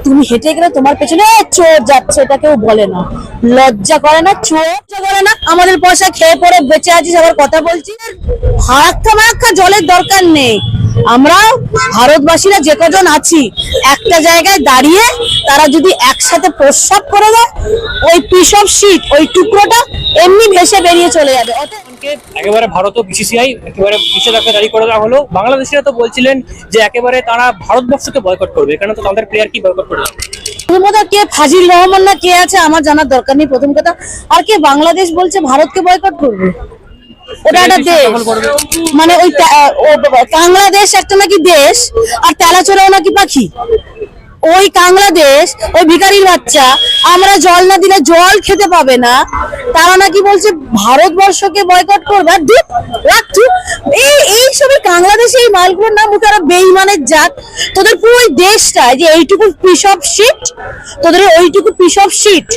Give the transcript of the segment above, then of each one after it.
তুমি হেঁটে গেলে তোমার পেছনে চোর যাচ্ছে, এটা কেউ বলে না, লজ্জা করে না? চোর করে না? আমাদের পয়সা খেয়ে পরে বেঁচে আছিস, আবার কথা বলছিস। হারাক্কা মারাক্কা জলের দরকার নেই। আমরা ভারতবাসীরা যে কজন আছি একটা জায়গায় দাঁড়িয়ে তারা যদি একসাথে প্রস্রাব করে দেয়, ওই পিস অফ শিট, ওই টুকরোটা এমনি ভেসে বেরিয়ে চলে যাবে। একেবারে ভারত ও বিসিসিআই একেবারে নিষেধাজ্ঞা জারি করে দেওয়া হলো। বাংলাদেশিরা তো বলছিলেন যে একেবারে তারা ভারতবর্ষকে বয়কট করবে, এখানে তো তাদের প্লেয়ার কি বয়কট করবে? কে ফাজিল রহমান না কে আছে আমার জানার দরকার নেই প্রথম কথা। আর কে বাংলাদেশ বলছে ভারতকে বয়কট করবে? ওটা একটা দেশ, মানে ওই বাংলাদেশ একটা নাকি দেশ, আর তেলাচোরাও নাকি পাখি। ওই বাংলাদেশ, ওই ভিখারির বাচ্চা, আমরা জল না দিলে জল খেতে পাবে না, তারা নাকি বলছে ভারতবর্ষকে বয়কট করবে। এইসবের বাংলাদেশে এই মালগুলোর নাম তারা বেইমানের জাত। তোদের পুরো ওই দেশটা যে এইটুকু পিস অফ শিট, তোদের ওইটুকু পিস অফ শিট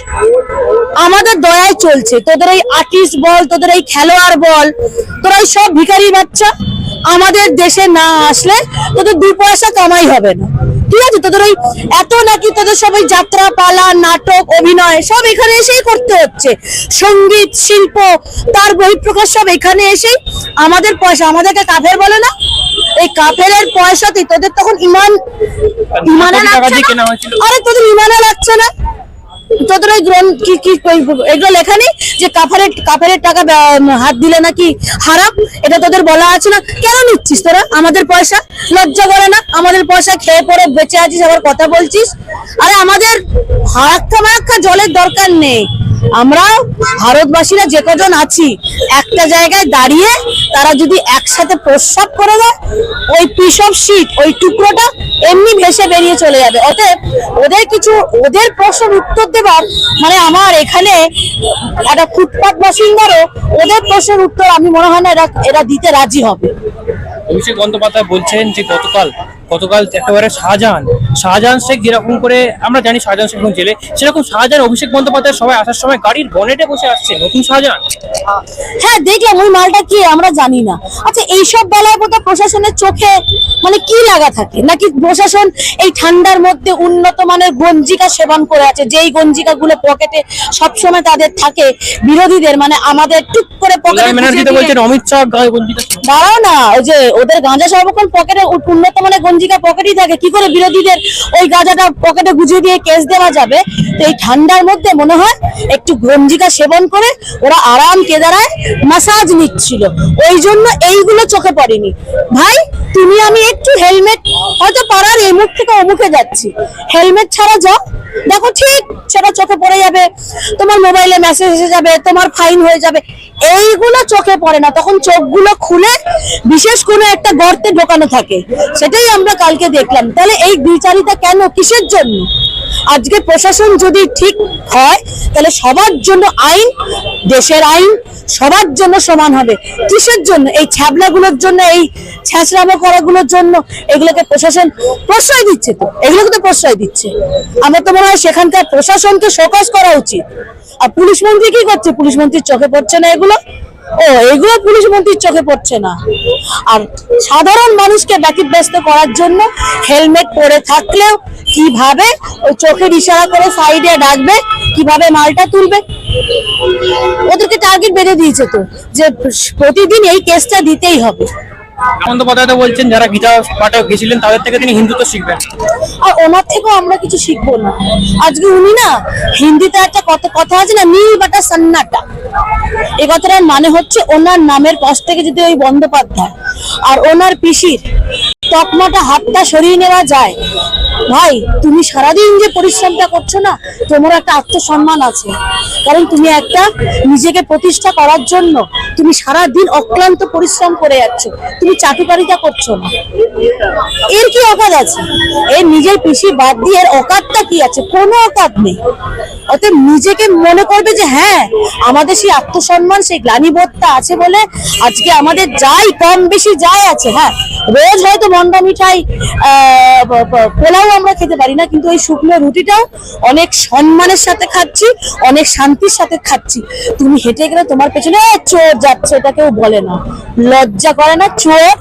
আমাদের দয়ায় চলছে। তোদের এই আর্টিস্ট বল, তোদের এই খেলোয়াড় বল, তোরা এই সব ভিখারির বাচ্চা আমাদের দেশে না আসলে তোদের 2 পয়সা কামাই হবে না, ঠিক আছে? তোদের ওই এত নাকি তোদের সবাই যাত্রা পালা নাটক অভিনয় সব এখানে এসেই করতে হচ্ছে, সঙ্গীত শিল্প তার বহিঃপ্রকাশ সব এখানে এসেই আমাদের পয়সা। আমাদেরকে কাফের বলে না? এই কাফেরের পয়সাতে তোদের তখন ইমানে লাগছে না? আরে তোদের ইমানে লাগছে না? তোদের ওই এগুলো লেখা নেই যে কাফেরের টাকা হাত দিলে নাকি হারাম? এটা তোদের বলা আছে না? কেন নিচ্ছিস তোরা আমাদের পয়সা? লজ্জা করে না? আমাদের পয়সা খেয়ে পরে বেঁচে আছিস, আবার কথা বলছিস। আরে আমাদের হারাক্কা মারাক্কা জলের দরকার নেই। আমরা ভারতবাসীরা যে কজন আছি একটা জায়গায় দাঁড়িয়ে তারা যদি একসাথে প্রস্রাব করে দেয়, ওই পিস অফ শিট, ওই টুকরোটা এমনি ভেসে বেরিয়ে চলে যাবে। অতএব ওদের প্রশ্নের উত্তর দেবার মানে আমার এখানে একটা ফুটপাত বাসিন্দারও ওদের প্রশ্নের উত্তর আমি মনে হয় না এরা দিতে রাজি হবে। অভিষেক বন্দ্যোপাধ্যায় বলছেন যে গতকাল একেবারে শাহজাহান শেখ যেরকম করে আমরা জানি শাহজাহান শেখ জেলে, সেরকম শাহজাহান অভিষেক বন্দ্যোপাধ্যায় সবাই আসার সময় গাড়ির বনেটে বসে আসছে নতুন শাহজাহান। হ্যাঁ দেখলাম, ওই মালটা কি আমরা জানি না। আচ্ছা এইসব বেলায় বোধহয় প্রশাসনের চোখে মানে কি লাগা থাকে নাকি? প্রশাসন এই ঠান্ডার মধ্যে উন্নত মানের গঞ্জিকা সেবন করে আছে, যেই গঞ্জিকা গুলো পকেটে সবসময় তাদের থাকে বিরোধীদের, মানে আমাদের টুক করে পকেটে বলছেন অমিত শাহ দাঁড়াও না, ওই যে ওদের গাঁজা সর্বক্ষণ পকেটে উন্নত মানের গঞ্জিকা পকেটেই থাকে, কি করে বিরোধীদের ওই গাঁজাটা পকেটে গুজিয়ে দিয়ে কেস দেওয়া যাবে? তো এই ঠান্ডার মধ্যে মনে হয় একটু গঞ্জিকা সেবন করে ওরা আরাম কেদারায় মাসাজ নিচ্ছিল, ওই জন্য এইগুলো চোখে পড়েনি। ভাই তুমি আমি একটু হেলমেট, হয়তো পাড়ার এই মুখ থেকে অমুখে যাচ্ছি, হেলমেট ছাড়া যাও, দেখো ঠিক সেটা চোখে পড়ে যাবে, তোমার মোবাইলে মেসেজ এসে যাবে, তোমার ফাইন হয়ে যাবে। এইগুলো চোখে পড়ে না, তখন চোখগুলো খুলে বিশেষ কোনো একটা গর্তে ঢোকানো থাকে। সেটাই আমরা কালকে দেখলাম। তাহলে এই বিচারিতা কেন, কিসের জন্য? আজকে প্রশাসন যদি ঠিক হয় তাহলে সবার জন্য আইন, দেশের আইন সবার জন্য সমান হবে। কিসের জন্য? এই ছ্যাবলাগুলোর জন্য, এই ছ্যাঁচড়ামো করাগুলোর জন্য এগুলোকে প্রশাসন প্রশ্রয় দিচ্ছে। তো এগুলোকে তো প্রশ্রয় দিচ্ছে। আমার তো মনে হয় সেখানকার প্রশাসনকে শোকজ করা উচিত। আর পুলিশ মন্ত্রী কি করছে? পুলিশ মন্ত্রীর চোখে পড়ছে না এগুলো? এগুলো পুলিশ মন্ত্রীর চোখে পড়ছে না। আর সাধারণ মানুষকে ব্যতিব্যস্ত করার জন্য হেলমেট পরে থাকলেও কিভাবে ওই চোখের ইশারা করে সাইডে ডাকবে, কিভাবে মালটা তুলবে, ওদেরকে টার্গেট বেঁধে দিয়েছে তো যে প্রতিদিন এই কেসটা দিতেই হবে। বন্দ্যোপাধ্যায় বলছেন যারা গীতা পাঠে গেছিলেন তাদের থেকে তিনি হিন্দুত্ব শিখবেন, আর ওনার থেকেও আমরা কিছু শিখবো না। আজকে উনি না, হিন্দিতে একটা কথা আছে না, নীল বাটা সন্নাটা, এই কথাটার মানে হচ্ছে ওনার নামের পাশ থেকে যদি ওই বন্দ্যোপাধ্যায় আর ওনার পিসির তকমাটা হাতটা সরিয়ে নেওয়া যায়, ভাই তুমি সারাদিন যে পরিশ্রমটা করছো না, তোমার একটা আত্মসম্মান আছে, কারণ তুমি একটা নিজেকে প্রতিষ্ঠা করার জন্য তুমি সারাদিন অক্লান্ত পরিশ্রম করে যাচ্ছ, তুমি চাটুকারিতা করছো না। এর কি অকাত আছে? এর নিজের পিসি বাদ দিয়ে এর অকাতটা কি আছে? কোনো অকাত নেই। অতএব নিজেকে মনে করবে যে হ্যাঁ আমাদের সেই আত্মসম্মান, সেই গ্লানিবোধটা আছে বলে আজকে আমাদের যাই কম বেশি যাই আছে। হ্যাঁ রোজ হয়তো মন্ডা মিঠাই পোলাও আমরা খেতে পারি না, কিন্তু ওই শুকনো রুটিটাও অনেক সম্মানের সাথে খাচ্ছি, অনেক শান্তির সাথে খাচ্ছি। তুমি হেঁটে গেলে তোমার পেছনে চোর যাচ্ছে, এটা কেউ বলে না, লজ্জা করে না? চোর